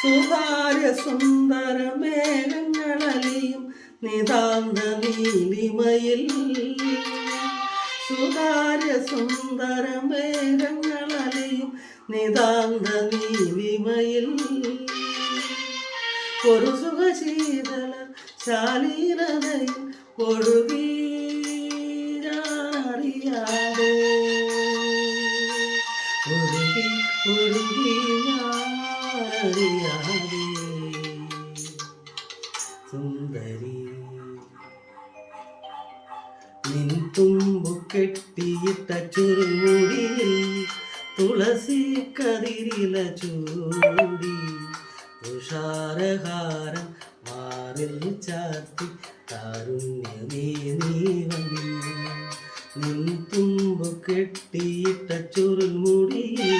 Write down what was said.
സുതാര്യ സുന്ദര മേഘങ്ങളലിയും നിതാന്ത നീലിമയിൽ സുതാര്യ സുന്ദര മേഘങ്ങളലിയും നിതാന്ത നീലിമയിൽ ഒരു സുഖശീതള ശാലീനതയിൽ ഒഴുകി ഞാനറിയാതെ ഒഴുകി ഒഴുകി ഞാനറിയാതെ സുന്ദരി നിൻ തുമ്പു കെട്ടിയിട്ട ചുരുമുടിയിൽ തുളസി കതിരില ചൂടി തുഷാരഹാരം മാറിൽ ചാർത്തി കാരുണ്യമേ നീ വന്നു നിൻ തുമ്പു കെട്ടിയിട്ട ചുരുൾമുടിയിൽ